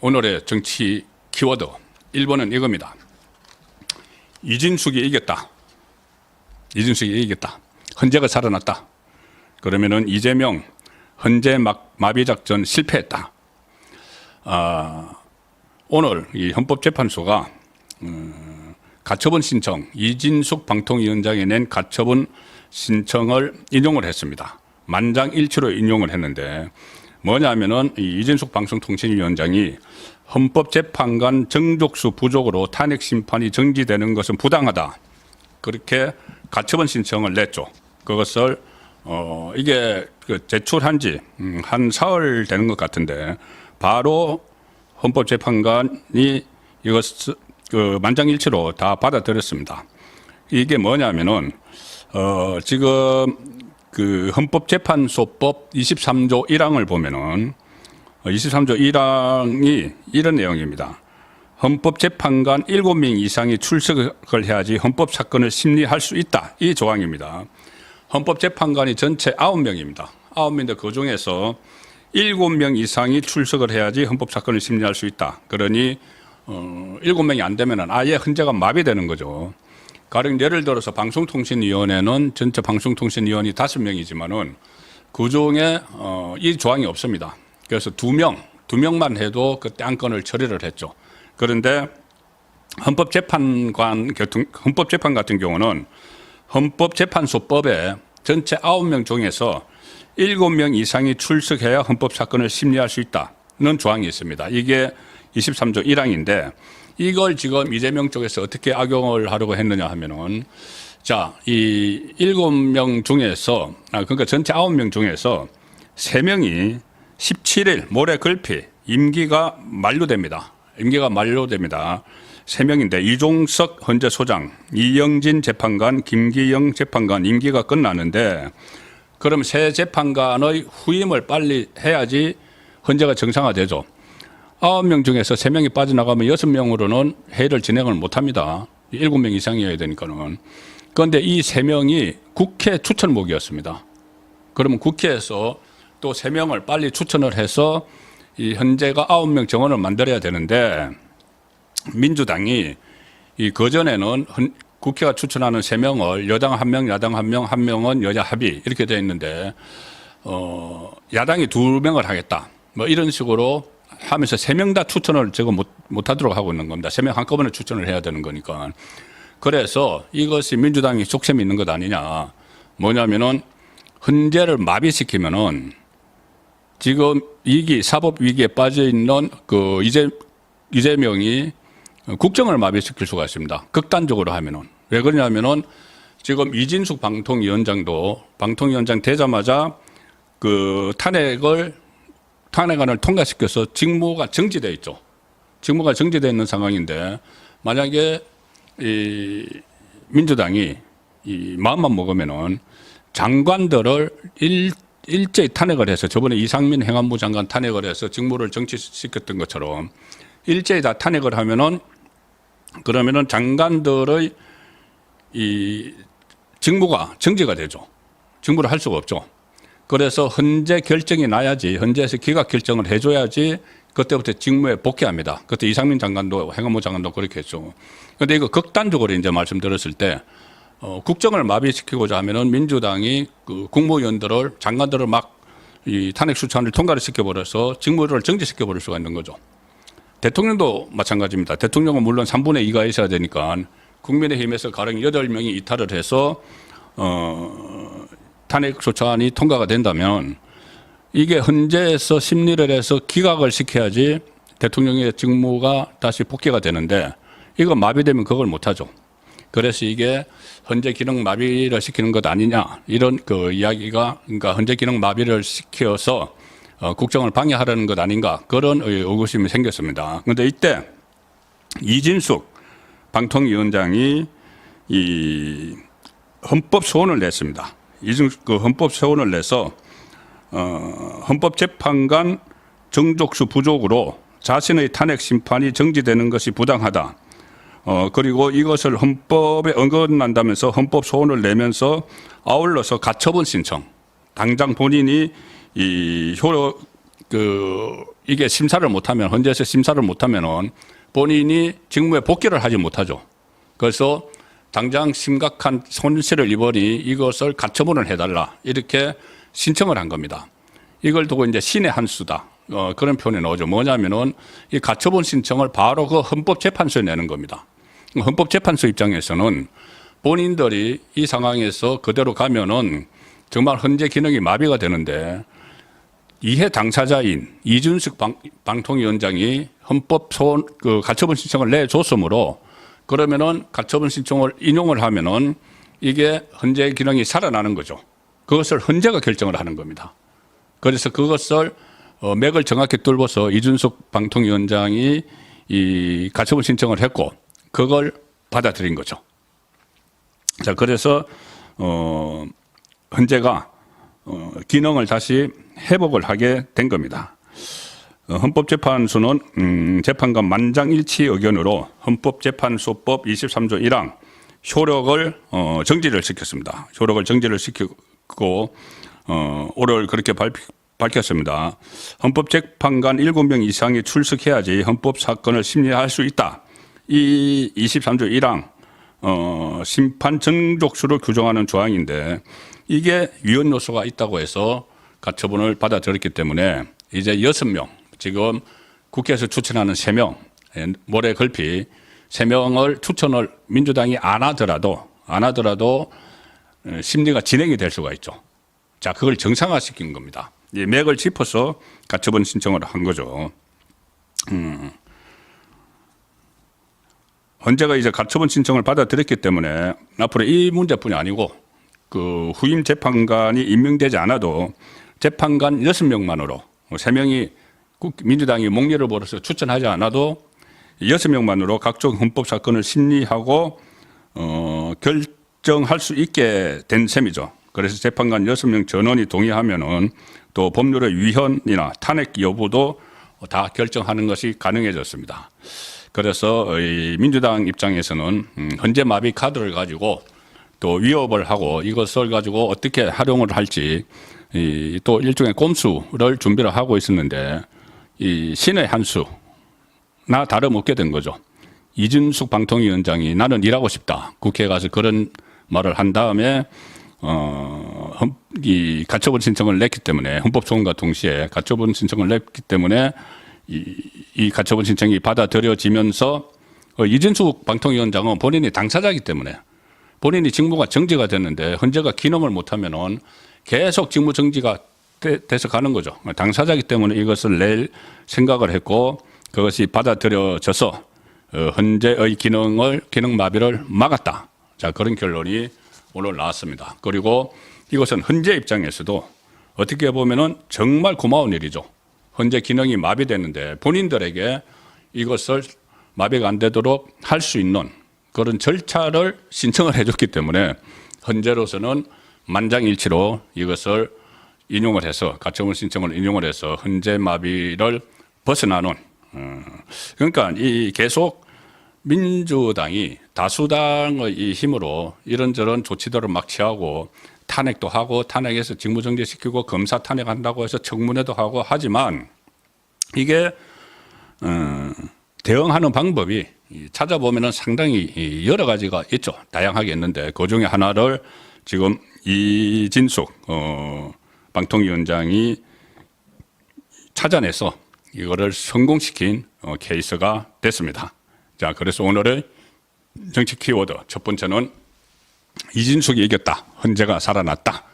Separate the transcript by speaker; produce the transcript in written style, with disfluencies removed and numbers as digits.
Speaker 1: 오늘의 정치 키워드 1번은 이겁니다. 이진숙이 이겼다. 이진숙이 이겼다. 헌재가 살아났다. 그러면은 이재명 헌재 마비작전 실패했다. 오늘 이 헌법재판소가 가처분 신청, 이진숙 방통위원장이 낸 가처분 신청을 인용을 했습니다. 만장일치로 인용을 했는데 뭐냐면은 이 이진숙 방송통신위원장이 헌법재판관 정족수 부족으로 탄핵 심판이 정지되는 것은 부당하다. 그렇게 가처분 신청을 냈죠. 그것을 이게 제출한 지 한 사흘 되는 것 같은데 바로 헌법재판관이 이것을 만장일치로 다 받아들였습니다. 이게 뭐냐면은 지금 그 헌법재판소법 23조 1항을 보면은 23조 1항이 이런 내용입니다. 헌법재판관 7명 이상이 출석을 해야지 헌법사건을 심리할 수 있다. 이 조항입니다. 헌법재판관이 전체 9명입니다. 9명인데 그 중에서 7명 이상이 출석을 해야지 헌법사건을 심리할 수 있다. 그러니 7명이 안 되면 아예 헌재가 마비되는 거죠. 가령 예를 들어서 방송통신위원회는 전체 방송통신위원이 5명이지만은 그 중에 이 조항이 없습니다. 그래서 2명만 해도 그때 안건을 처리를 했죠. 그런데 헌법재판 같은 경우는 헌법재판소법에 전체 9명 중에서 7명 이상이 출석해야 헌법사건을 심리할 수 있다는 조항이 있습니다. 이게 23조 1항인데 이걸 지금 이재명 쪽에서 어떻게 악용을 하려고 했느냐 하면은 자, 이 7명 중에서 그러니까 전체 9명 중에서 3명이 17일 모레 글피 임기가 만료됩니다. 임기가 만료됩니다. 3명인데 이종석 헌재소장, 이영진 재판관, 김기영 재판관 임기가 끝나는데 그럼 새 재판관의 후임을 빨리 해야지 헌재가 정상화되죠. 9명 중에서 3명이 빠져나가면 6명으로는 회의를 진행을 못합니다. 7명 이상이어야 되니까는. 그런데 이 3명이 국회 추천목이었습니다. 그러면 국회에서 또 3명을 빨리 추천을 해서 이 현재가 9명 정원을 만들어야 되는데 민주당이 이 그전에는 국회가 추천하는 3명을 여당 1명, 야당 1명, 1명은 여야 합의 이렇게 되어 있는데 야당이 2명을 하겠다. 뭐 이런 식으로 하면서 3명 다 추천을 지금 못하도록 하고 있는 겁니다. 3명 한꺼번에 추천을 해야 되는 거니까. 그래서 이것이 민주당이 속셈이 있는 것 아니냐. 뭐냐면은 헌재를 마비시키면은 지금 사법 위기에 빠져 있는 그 이재명이 국정을 마비시킬 수가 있습니다. 극단적으로 하면은. 왜 그러냐면은 지금 이진숙 방통위원장도 방통위원장 되자마자 그 탄핵안을 통과시켜서 직무가 정지돼 있죠. 직무가 정지돼 있는 상황인데 만약에 이 민주당이 이 마음만 먹으면은 장관들을 일제히 탄핵을 해서 저번에 이상민 행안부 장관 탄핵을 해서 직무를 정지시켰던 것처럼 일제히 다 탄핵을 하면은 그러면은 장관들의 이 직무가 정지가 되죠. 직무를 할 수가 없죠. 그래서 헌재 결정이 나야지 헌재에서 기각 결정을 해줘야지 그때부터 직무에 복귀합니다. 그때 이상민 장관도 행안부 장관도 그렇게 했죠. 그런데 이거 극단적으로 이제 말씀드렸을 때 국정을 마비시키고자 하면은 민주당이 그 국무위원들을 장관들을 막 이 탄핵 수찬을 통과를 시켜버려서 직무를 정지시켜 버릴 수가 있는 거죠. 대통령도 마찬가지입니다. 대통령은 물론 3분의 2가 있어야 되니까 국민의힘에서 가령 8명이 이탈을 해서 탄핵 소찬이 통과가 된다면 이게 헌재에서 심리를 해서 기각을 시켜야지 대통령의 직무가 다시 복귀가 되는데 이거 마비되면 그걸 못하죠. 그래서 이게 헌재 기능 마비를 시키는 것 아니냐 이런 그 이야기가 그러니까 헌재 기능 마비를 시켜서 국정을 방해하려는 것 아닌가 그런 의구심이 생겼습니다. 그런데 이때 이진숙 방통위원장이 이 헌법 소원을 냈습니다. 그 헌법 소원을 내서 헌법재판관 정족수 부족으로 자신의 탄핵 심판이 정지되는 것이 부당하다. 그리고 이것을 헌법에 어긋난다면서 헌법 소원을 내면서 아울러서 가처분 신청. 당장 본인이 이 이게 심사를 못하면 헌재에서 심사를 못하면은 본인이 직무에 복귀를 하지 못하죠. 그래서 당장 심각한 손실을 입으니 이것을 가처분을 해달라 이렇게 신청을 한 겁니다. 이걸 두고 이제 신의 한 수다 그런 표현이 나오죠. 뭐냐면은 이 가처분 신청을 바로 그 헌법재판소에 내는 겁니다. 헌법재판소 입장에서는 본인들이 이 상황에서 그대로 가면은 정말 헌재 기능이 마비가 되는데 이해 당사자인 이준석 방통위원장이 가처분 신청을 내줬으므로 그러면은 가처분 신청을 인용을 하면은 이게 헌재 기능이 살아나는 거죠. 그것을 헌재가 결정을 하는 겁니다. 그래서 그것을 맥을 정확히 뚫어서 이준석 방통위원장이 이 가처분 신청을 했고 그걸 받아들인 거죠. 자, 그래서 헌재가 기능을 다시 회복을 하게 된 겁니다. 헌법재판소는 재판관 만장일치 의견으로 헌법재판소법 23조 1항 효력을 정지를 시켰습니다. 효력을 정지를 시키고 오늘 그렇게 밝혔습니다. 헌법재판관 7명 이상이 출석해야지 헌법사건을 심리할 수 있다. 이 23조 1항 심판 정족수를 규정하는 조항인데 이게 위헌 요소가 있다고 해서 가처분을 받아들였기 때문에 이제 6명 지금 국회에서 추천하는 3명 모래 걸피 3명을 추천을 민주당이 안 하더라도 심리가 진행이 될 수가 있죠. 자, 그걸 정상화시킨 겁니다. 이 맥을 짚어서 가처분 신청을 한 거죠. 헌재가 이제 가처분 신청을 받아들였기 때문에 앞으로 이 문제뿐이 아니고 그 후임 재판관이 임명되지 않아도 재판관 6명만으로 3명이 민주당이 목례를 벌어서 추천하지 않아도 6명만으로 각종 헌법 사건을 심리하고 결정할 수 있게 된 셈이죠. 그래서 재판관 6명 전원이 동의하면은 또 법률의 위헌이나 탄핵 여부도 다 결정하는 것이 가능해졌습니다. 그래서 이 민주당 입장에서는 헌재 마비 카드를 가지고 또 위협을 하고 이것을 가지고 어떻게 활용을 할지 또 일종의 꼼수를 준비를 하고 있었는데 이 신의 한 수나 다름없게 된 거죠. 이준석 방통위원장이 나는 일하고 싶다. 국회에 가서 그런 말을 한 다음에 이 가처분 신청을 냈기 때문에 헌법소원과 동시에 가처분 신청을 냈기 때문에 이 가처분 신청이 받아들여지면서 이준석 방통위원장은 본인이 당사자이기 때문에 본인이 직무가 정지가 됐는데 헌재가 기능을 못하면은 계속 직무 정지가 돼서 가는 거죠. 당사자이기 때문에 이것을 낼 생각을 했고 그것이 받아들여져서 헌재의 기능 마비를 막았다. 자, 그런 결론이 오늘 나왔습니다. 그리고 이것은 헌재 입장에서도 어떻게 보면은 정말 고마운 일이죠. 헌재 기능이 마비됐는데 본인들에게 이것을 마비가 안 되도록 할 수 있는 그런 절차를 신청을 해줬기 때문에 헌재로서는 만장일치로 이것을 인용을 해서 가처분 신청을 인용을 해서 헌재 마비를 벗어나는 그러니까 이 계속 민주당이 다수당의 이 힘으로 이런저런 조치들을 막 취하고 탄핵도 하고 탄핵해서 직무정지시키고 검사 탄핵한다고 해서 청문회도 하고 하지만 이게 대응하는 방법이 찾아보면은 상당히 여러 가지가 있죠. 다양하게 있는데 그 중에 하나를 지금 이진숙 방통위원장이 찾아내서 이거를 성공시킨 케이스가 됐습니다. 자, 그래서 오늘의 정치 키워드 첫 번째는 이진숙이 이겼다. 헌재가 살아났다.